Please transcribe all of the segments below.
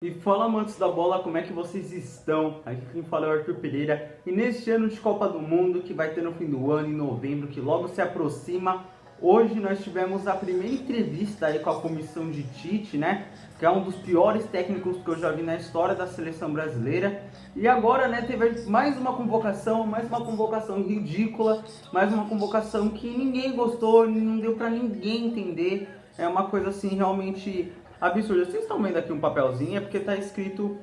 E fala, amantes da bola, como é que vocês estão? Aqui quem fala é o Arthur Pereira. E neste ano de Copa do Mundo, que vai ter no fim do ano, em novembro, que logo se aproxima, hoje nós tivemos a primeira entrevista aí com a comissão de Tite, né? Que é um dos piores técnicos que eu já vi na história da seleção brasileira. E agora, né, teve mais uma convocação ridícula, mais uma convocação que ninguém gostou, não deu pra ninguém entender. É uma coisa assim realmente absurda. Vocês estão vendo aqui um papelzinho, é porque está escrito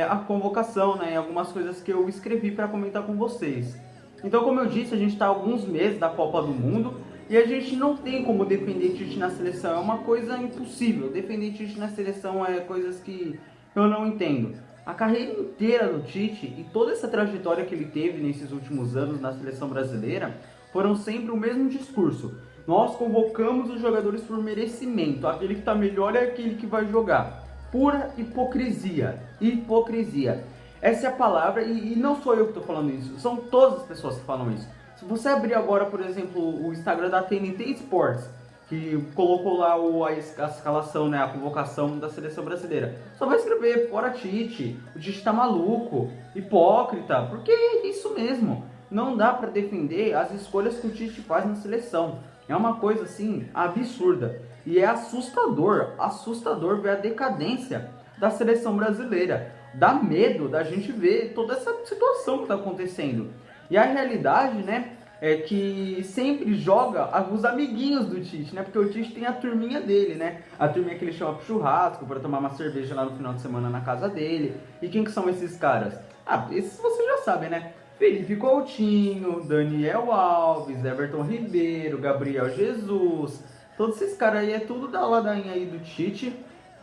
a convocação, né? Algumas coisas que eu escrevi para comentar com vocês. Então, como eu disse, a gente está há alguns meses da Copa do Mundo e a gente não tem como defender Tite na seleção. É uma coisa impossível. Defender Tite na seleção é coisas que eu não entendo. A carreira inteira do Tite e toda essa trajetória que ele teve nesses últimos anos na seleção brasileira foram sempre o mesmo discurso. Nós convocamos os jogadores por merecimento. Aquele que está melhor é aquele que vai jogar. Pura hipocrisia. Hipocrisia. Essa é a palavra, e não sou eu que estou falando isso. São todas as pessoas que falam isso. Se você abrir agora, por exemplo, o Instagram da TNT Sports, que colocou lá a escalação, né, a convocação da seleção brasileira, só vai escrever fora Tite, o Tite tá maluco, hipócrita, porque é isso mesmo. Não dá para defender as escolhas que o Tite faz na seleção. É uma coisa assim absurda. E é assustador ver a decadência da seleção brasileira. Dá medo da gente ver toda essa situação que está acontecendo. E a realidade, né, é que sempre joga os amiguinhos do Tite, né? Porque o Tite tem a turminha dele, né? A turminha que ele chama pro churrasco, para tomar uma cerveja lá no final de semana na casa dele. E quem que são esses caras? Ah, esses você já sabe, né? Felipe Coutinho, Daniel Alves, Everton Ribeiro, Gabriel Jesus, todos esses caras aí é tudo da ladainha aí do Tite.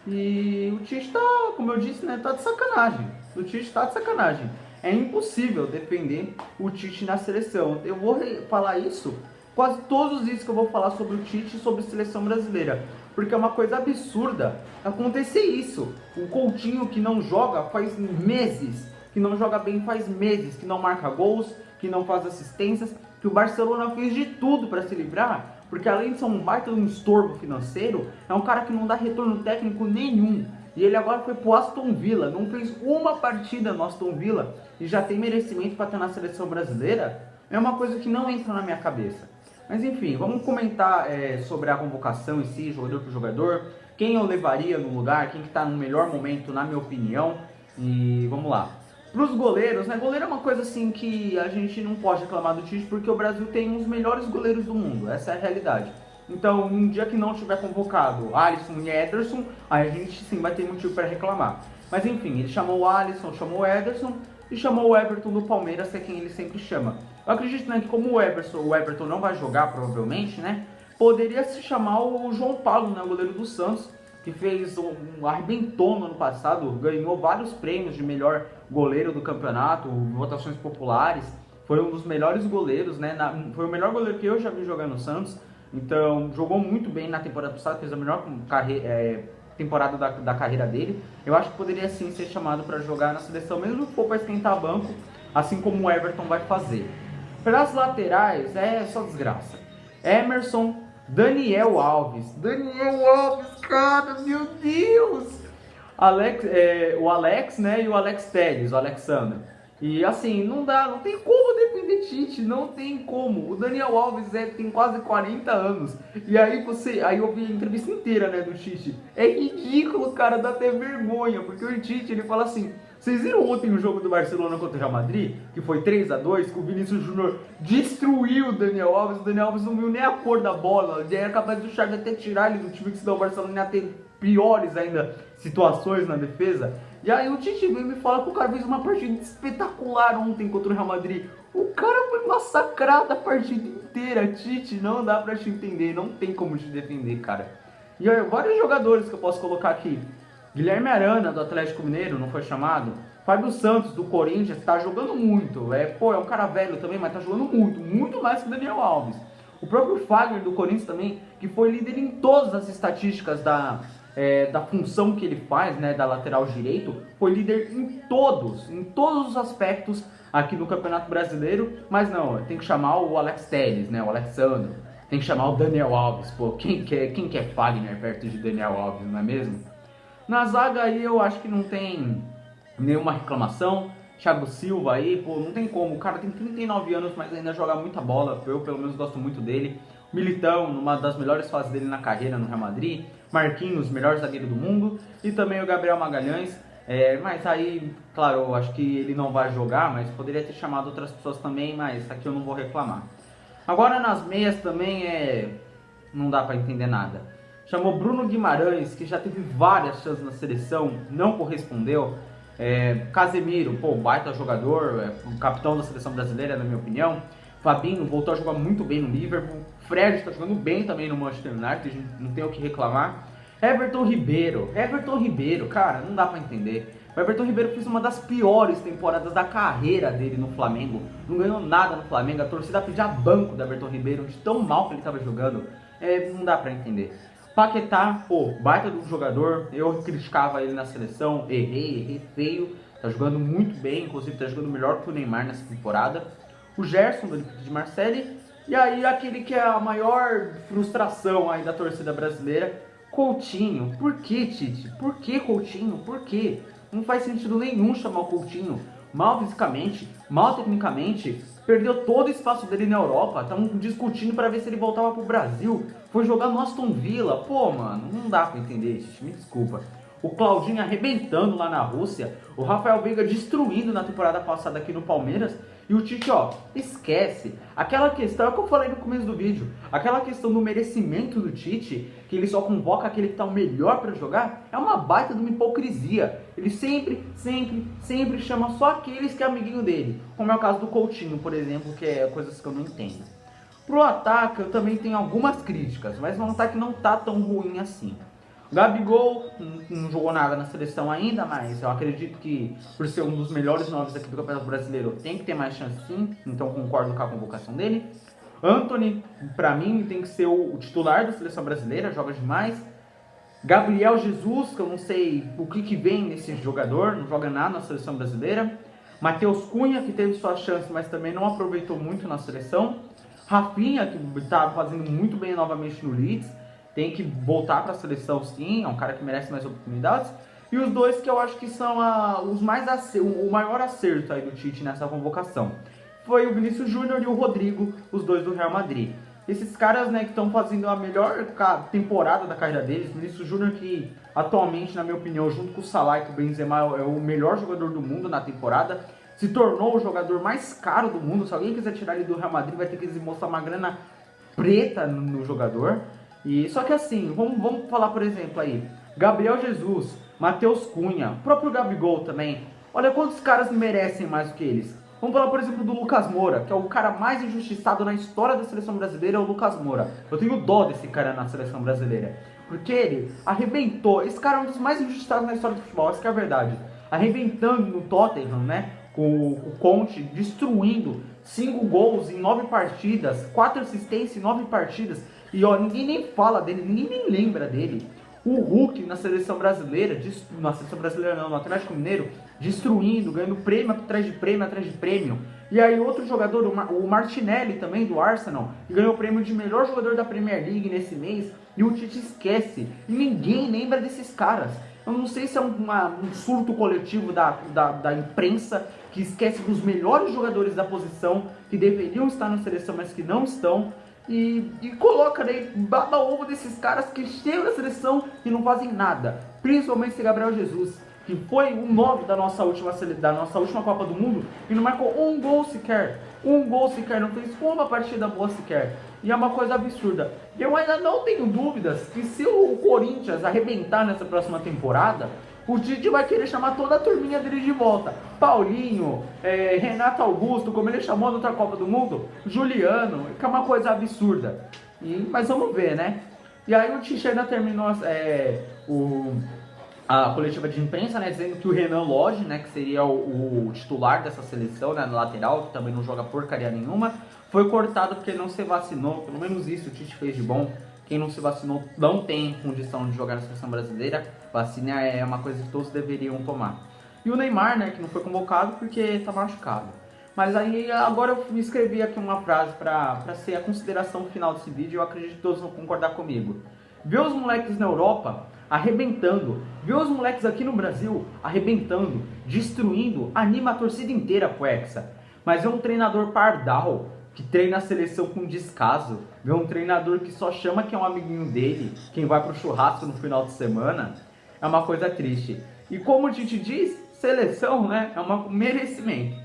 E o Tite tá, como eu disse, né, tá de sacanagem. O Tite tá de sacanagem. É impossível defender o Tite na seleção. Eu vou falar isso, quase todos os vídeos que eu vou falar sobre o Tite e sobre a seleção brasileira. Porque é uma coisa absurda acontecer isso. O Coutinho que não joga faz meses, que não joga bem faz meses, que não marca gols, que não faz assistências, que o Barcelona fez de tudo para se livrar, porque além de ser um baita de um estorvo financeiro, é um cara que não dá retorno técnico nenhum. E ele agora foi pro Aston Villa, não fez uma partida no Aston Villa e já tem merecimento para estar na seleção brasileira. É uma coisa que não entra na minha cabeça. Mas enfim, vamos comentar sobre a convocação em si, jogador por jogador, quem eu levaria no lugar, quem que está no melhor momento, na minha opinião. E vamos lá. Para os goleiros, né? Goleiro é uma coisa assim que a gente não pode reclamar do Tite, porque o Brasil tem os melhores goleiros do mundo, essa é a realidade. Então, um dia que não tiver convocado Alisson e Ederson, aí a gente sim vai ter motivo para reclamar. Mas enfim, ele chamou o Alisson, chamou o Ederson e chamou o Everton do Palmeiras, que é quem ele sempre chama. Eu acredito, né, que como o Everton não vai jogar provavelmente, né, poderia se chamar o João Paulo, né, o goleiro do Santos, que fez arrebentou no ano passado, ganhou vários prêmios de melhor goleiro do campeonato, votações populares, foi um dos melhores goleiros, né? Foi o melhor goleiro que eu já vi jogar no Santos, então jogou muito bem na temporada passada, fez a melhor temporada da carreira dele. Eu acho que poderia sim ser chamado para jogar na seleção, mesmo que for para esquentar banco, assim como o Everton vai fazer. Pelas laterais, é só desgraça. Emerson, Daniel Alves, cara, meu Deus! O Alex, né, e o Alex Telles, o Alexandre. E assim, não tem como defender Tite, não tem como. O Daniel Alves tem quase 40 anos. E aí eu vi a entrevista inteira, né, do Tite. É ridículo, cara, dá até vergonha, porque o Tite, ele fala assim: vocês viram ontem o jogo do Barcelona contra o Real Madrid, que foi 3-2, que o Vinícius Júnior destruiu o Daniel Alves não viu nem a cor da bola, já era capaz do Xavi até tirar ele do time, que senão o Barcelona ia ter piores ainda situações na defesa. E aí o Tite vem e me fala que o cara fez uma partida espetacular ontem contra o Real Madrid. O cara foi massacrado a partida inteira. Tite, não dá pra te entender, não tem como te defender, cara. E aí, vários jogadores que eu posso colocar aqui. Guilherme Arana, do Atlético Mineiro, não foi chamado. Fábio Santos, do Corinthians, tá jogando muito. É um cara velho também, mas tá jogando muito. Muito mais que o Daniel Alves. O próprio Fagner, do Corinthians também, que foi líder em todas as estatísticas da função que ele faz, né, da lateral direito, foi líder em todos os aspectos aqui no Campeonato Brasileiro. Mas não, tem que chamar o Alex Telles, né, o Alexandre. Tem que chamar o Daniel Alves. Pô, quem quer Fagner perto de Daniel Alves, não é mesmo? Na zaga aí eu acho que não tem nenhuma reclamação. Thiago Silva aí, pô, não tem como. O cara tem 39 anos, mas ainda joga muita bola. Eu, pelo menos, gosto muito dele. Militão, numa das melhores fases dele na carreira no Real Madrid. Marquinhos, melhor zagueiro do mundo. E também o Gabriel Magalhães. Mas aí, claro, eu acho que ele não vai jogar, mas poderia ter chamado outras pessoas também, mas aqui eu não vou reclamar. Agora nas meias também não dá pra entender nada. Chamou Bruno Guimarães, que já teve várias chances na seleção, não correspondeu. Casemiro, pô, baita jogador, o capitão da seleção brasileira, na minha opinião. Fabinho voltou a jogar muito bem no Liverpool. Fred está jogando bem também no Manchester United, não tem o que reclamar. Everton Ribeiro, cara, não dá pra entender. O Everton Ribeiro fez uma das piores temporadas da carreira dele no Flamengo. Não ganhou nada no Flamengo, a torcida pedia banco do Everton Ribeiro, de tão mal que ele estava jogando. Não dá pra entender. Paquetá, pô, baita do jogador, eu criticava ele na seleção, errei feio, tá jogando muito bem, inclusive tá jogando melhor que o Neymar nessa temporada. O Gerson, do Olympique de Marseille, e aí aquele que é a maior frustração aí da torcida brasileira, Coutinho. Por que, Tite? Por que Coutinho? Por que? Não faz sentido nenhum chamar o Coutinho. Mal fisicamente, mal tecnicamente, perdeu todo o espaço dele na Europa. Estavam discutindo para ver se ele voltava pro Brasil. Foi jogar no Aston Villa. Pô, mano, não dá pra entender, Tite, me desculpa. O Claudinho arrebentando lá na Rússia, o Rafael Veiga destruindo na temporada passada aqui no Palmeiras, e o Tite, ó, esquece. Aquela questão, é o que eu falei no começo do vídeo, aquela questão do merecimento do Tite, que ele só convoca aquele que tá o melhor pra jogar, é uma baita de uma hipocrisia. Ele sempre chama só aqueles que é amiguinho dele, como é o caso do Coutinho, por exemplo, que é coisas que eu não entendo. Pro ataque, eu também tenho algumas críticas, mas o ataque não tá tão ruim assim. O Gabigol não jogou nada na seleção ainda, mas eu acredito que, por ser um dos melhores 9 aqui do Campeonato Brasileiro, tem que ter mais chance sim, então concordo com a convocação dele. Antony, pra mim, tem que ser o titular da seleção brasileira, joga demais. Gabriel Jesus, que eu não sei o que vem nesse jogador, não joga nada na seleção brasileira. Matheus Cunha, que teve sua chance, mas também não aproveitou muito na seleção. Rafinha, que está fazendo muito bem novamente no Leeds, tem que voltar para a seleção sim, é um cara que merece mais oportunidades. E os dois que eu acho que são o maior acerto aí do Tite nessa convocação foi o Vinícius Júnior e o Rodrigo, os dois do Real Madrid. Esses caras, né, que estão fazendo a melhor temporada da carreira deles. Vinícius Júnior, que atualmente, na minha opinião, junto com o Salah e com o Benzema, é o melhor jogador do mundo na temporada. Se tornou o jogador mais caro do mundo. Se alguém quiser tirar ele do Real Madrid, vai ter que desembolsar uma grana preta no jogador. E só que assim, vamos falar, por exemplo, aí, Gabriel Jesus, Matheus Cunha, o próprio Gabigol também. Olha quantos caras merecem mais do que eles. Vamos falar, por exemplo, do Lucas Moura, que é o cara mais injustiçado na história da seleção brasileira, é o Lucas Moura. Eu tenho dó desse cara na seleção brasileira, porque ele arrebentou. Esse cara é um dos mais injustiçados na história do futebol, essa que é a verdade. Arrebentando no Tottenham, né, com o Conte, destruindo 5 gols em 9 partidas, 4 assistências em 9 partidas. E ó, ninguém nem fala dele, ninguém nem lembra dele. O Hulk na seleção brasileira, no Atlético Mineiro, destruindo, ganhando prêmio atrás de prêmio. E aí outro jogador, o Martinelli também, do Arsenal, ganhou o prêmio de melhor jogador da Premier League nesse mês. E o Tite esquece, e ninguém lembra desses caras. Eu não sei se é um surto coletivo da imprensa, que esquece dos melhores jogadores da posição, que deveriam estar na seleção, mas que não estão. E coloca, né, baba ovo desses caras que chegam na seleção e não fazem nada. Principalmente esse Gabriel Jesus, que foi o 9 da nossa última Copa do Mundo e não marcou um gol sequer. Não fez uma partida boa sequer. E é uma coisa absurda. Eu ainda não tenho dúvidas que se o Corinthians arrebentar nessa próxima temporada, o Tite vai querer chamar toda a turminha dele de volta. Paulinho, Renato Augusto, como ele chamou na outra Copa do Mundo, Juliano, que é uma coisa absurda. Mas vamos ver, né? E aí o Tite ainda terminou a coletiva de imprensa, né, dizendo que o Renan Lodge, né, que seria o titular dessa seleção, né, no lateral, que também não joga porcaria nenhuma, foi cortado porque ele não se vacinou. Pelo menos isso o Tite fez de bom. Quem não se vacinou não tem condição de jogar na seleção brasileira. Vacina é uma coisa que todos deveriam tomar. E o Neymar, né, que não foi convocado porque está machucado. Mas aí agora eu me escrevi aqui uma frase para ser a consideração final desse vídeo. Eu acredito que todos vão concordar comigo. Ver os moleques na Europa arrebentando. Ver os moleques aqui no Brasil arrebentando, destruindo, anima a torcida inteira pro Hexa. Mas é um treinador pardal, que treina a seleção com descaso, ver um treinador que só chama quem é um amiguinho dele, quem vai pro churrasco no final de semana, é uma coisa triste. E como a gente diz, seleção, né, é um merecimento.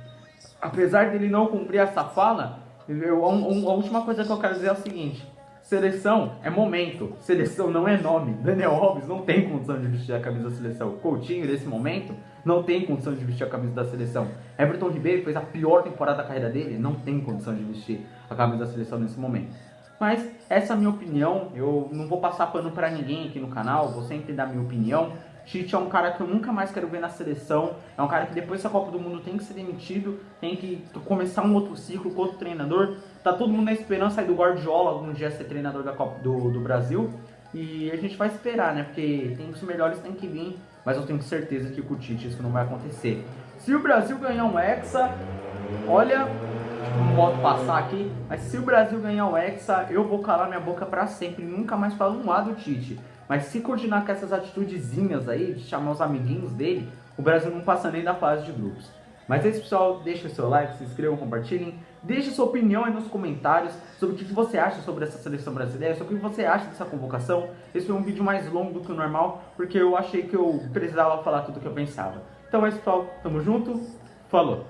Apesar dele não cumprir essa fala, a última coisa que eu quero dizer é o seguinte: seleção é momento, seleção não é nome. Daniel Alves não tem condição de vestir a camisa da seleção. Coutinho, nesse momento, não tem condição de vestir a camisa da seleção. Everton Ribeiro fez a pior temporada da carreira dele, não tem condição de vestir a camisa da seleção nesse momento. Mas essa é a minha opinião, eu não vou passar pano pra ninguém aqui no canal, vou sempre dar minha opinião. Tite é um cara que eu nunca mais quero ver na seleção, é um cara que depois da Copa do Mundo tem que ser demitido, tem que começar um outro ciclo com outro treinador. Tá todo mundo na esperança aí do Guardiola algum dia ser treinador da Copa do Brasil, e a gente vai esperar, né, porque tem os melhores tem que vir, mas eu tenho certeza que com o Tite isso não vai acontecer. Se o Brasil ganhar um Hexa, olha, não posso passar aqui, mas se o Brasil ganhar o Hexa, eu vou calar minha boca pra sempre, nunca mais falo um A do Tite. Mas se continuar com essas atitudezinhas aí, de chamar os amiguinhos dele, o Brasil não passa nem da fase de grupos. Mas é isso, pessoal, deixa o seu like, se inscrevam, compartilhem, deixe sua opinião aí nos comentários sobre o que você acha sobre essa seleção brasileira, sobre o que você acha dessa convocação. Esse foi um vídeo mais longo do que o normal, porque eu achei que eu precisava falar tudo o que eu pensava. Então é isso, pessoal, tamo junto, falou!